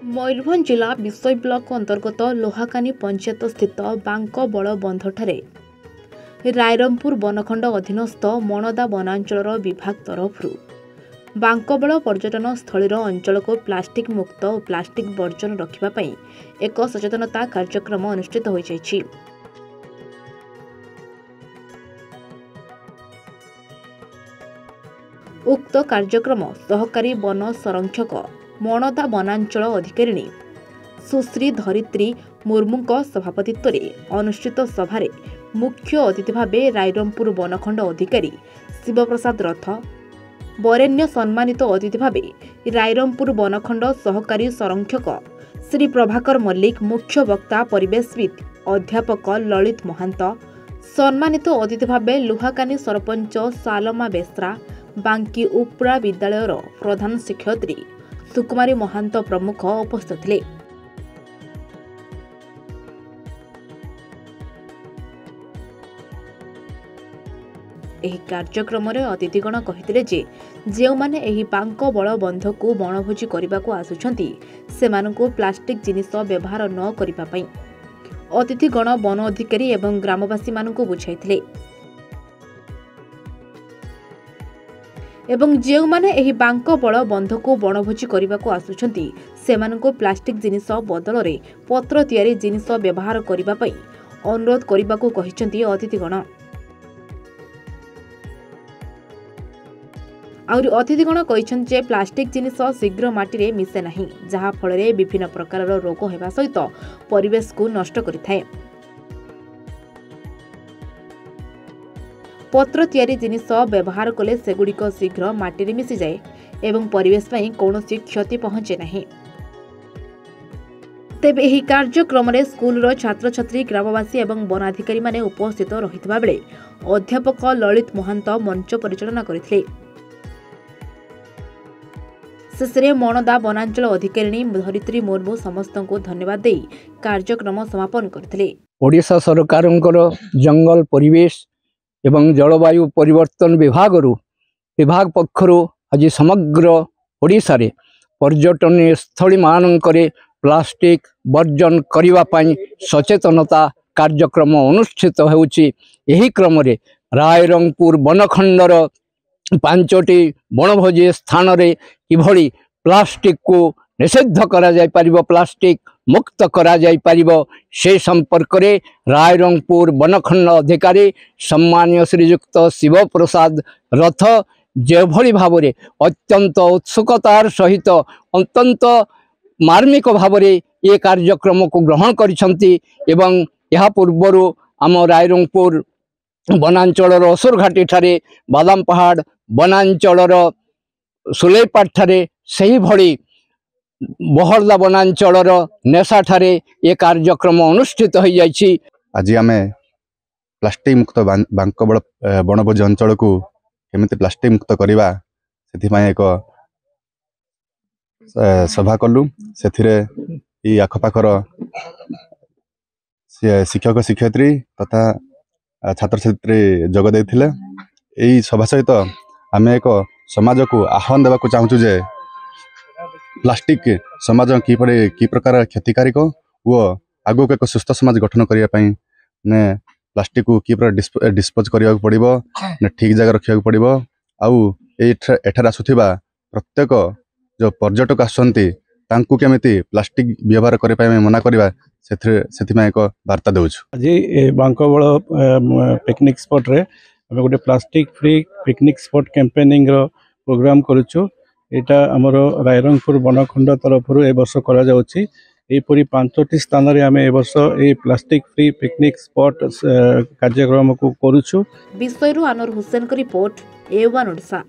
मयूरभंज जिला विशोई ब्लॉक अंतर्गत लोहाकानी पंचायत स्थित बांकबल बंधठारे रायरंगपुर बनखंड अधीनस्थ मणदा वनांचल विभाग तरफ बांकबल पर्यटन स्थल अंचल को प्लास्टिक मुक्त और प्लास्टिक वर्जन रखापी एक सचेतनता कार्यक्रम अनुष्ठित हो जायछि। उक्त कार्यक्रम सहकारी वन संरक्षक मणदा वनांचल अधिकारिणी सुश्री धरित्री मुर्मू सभापतित्व में अनुष्ठित सभारे मुख्य अतिथि भाव रायरंगपुर बनखंड अधिकारी शिवप्रसाद रथ, वरेण्य सम्मानित अतिथि भाव रायरंगपुर बनखंड सहकारी संरक्षक श्री प्रभाकर मल्लिक, मुख्य वक्ता परिवेशविद अध्यापक ललित महांत, सम्मानित अतिथि भाव लुहाकानी सरपंच सालमा बेसरा, बांकी उपरा विद्यालयर प्रधान शिक्षयित्री सुकुमारी महांत प्रमुख उपस्थित थे। ଏହି କାର୍ଯ୍ୟକ୍ରମରେ ଅତିଥିଗଣ କହିଥିଲେ ଯେ ଯେଉଁମାନେ ଏହି ବାଙ୍କବଳ ବନ୍ଧକୁ ବଣଭୋଜି କରିବାକୁ ଆସୁଛନ୍ତି ସେମାନଙ୍କୁ ପ୍ଲାଷ୍ଟିକ ଜିନିଷ ବ୍ୟବହାର ନ କରିବା ପାଇଁ ଅତିଥିଗଣ ବନ ଅଧିକାରୀ ଏବଂ ଗ୍ରାମବାସୀମାନଙ୍କୁ ବୁଝାଇଥିଲେ ଏବଂ ଯେଉଁମାନେ ଏହି ବାଙ୍କବଳ ବନ୍ଧକୁ ବଣଭୋଜି କରିବାକୁ ଆସୁଛନ୍ତି ସେମାନଙ୍କୁ ପ୍ଲାଷ୍ଟିକ ଜିନିଷ ବଦଳରେ ପତ୍ର ତିଆରି ଜିନିଷ ବ୍ୟବହାର କରିବା ପାଇଁ ଅନୁରୋଧ କରିବାକୁ କହିଛନ୍ତି ଅତିଥିଗଣ। आउरी अतिथिगण कहते जे प्लास्टिक जिनिस शीघ्र माटी मिसे नहीं, जहा फल विभिन्न प्रकार रोग होगा सहित परिवेश को नष्ट करिथाए। पत्र तियारी जिनिस व्यवहार कले सेगुड़िक शीघ्र माटी मिसी जाए एवं परिवेश में कौनसी क्षति पहुंचे नहीं। तेबे एही कार्यक्रम में स्कूल छात्र छात्री, ग्रामवासी एवं वनाधिकारी माने उपस्थित रहितबा बेले अध्यापक ललित महांत मंच परिचालना करथिले। शेषे मणदा वनांचल अधिकारिणी धरित्री मुर्मू समस्त को धन्यवाद दे कार्यक्रम समापन करथिले। ओडिशा सरकारंकर जंगल परिवेश एवं जलवायु परिवर्तन विभाग पक्षरु आज समग्र ओडिशा रे पर्यटन स्थली मानकरे प्लास्टिक वर्जन करिवा पई सचेतनता कार्यक्रम अनुष्ठित होउची। एही क्रम रे रायरंगपुर बनखंडर 5टी वनभोजी स्थान रे किभली प्लास्टिक को निषेध करा जाय परिबो, प्लास्टिक मुक्त करा जाय परिबो से संपर्क रे रायरंगपुर बनखंड अधिकारी सम्मानीय श्रीयुक्त शिव प्रसाद रथ जेभली भाव रे अत्यंत उत्सुकतार सहित अत्यंत मार्मिक भाव रे ये कार्यक्रम को ग्रहण करिसंती एवं यहा पूर्वरु आम रायरंगपुर वनांचल असुरघाटी ठारे बादाम पहाड़ वनांचल सुलेपाट ठारे सही भली बहरदा वनांचल नेशा ठारे ये कार्यक्रम अनुष्ठित हो जाइछि। आज आमे प्लास्टिक मुक्त बांकबल वनभोजी अंचल को केमिति प्लास्टिक मुक्त करवा से एक सभा कलु। से आखपाखर शिक्षक शिक्षयित्री तथा छात्र छात्री जोग देथिले। यही सभा सहित आम एक समाज को आह्वान देवा चाहूँ जे प्लास्टिक समाज कि प्रकार क्षतिकारिक वो आगो एक सुस्थ समाज गठन करने ने प्लास्टिक को कि प्रकार डिस्पोज करने पड़ो ने ठीक जगह रखा पड़ो। आउ एठार आसुथिबा प्रत्येक जो पर्यटक आसुचंती तांकु केमिति प्लास्टिक व्यवहार करने मना करवा से एक वार्ता देउछु। आज बांकबल पिकनिक स्पॉट रे आम गोटे plastic free picnic spot campaigning रो प्रोग्राम करूछु। एटा हमर रायरंगपुर बनखंड तरफ ए वर्ष करा जाउछि। एपरि 5टी स्थान रे आम ए वर्ष ए प्लास्टिक फ्री पिकनिक स्पॉट कार्यक्रम को करूछु। विषयरु अनूर हुसैन को रिपोर्ट A1 ओडिशा।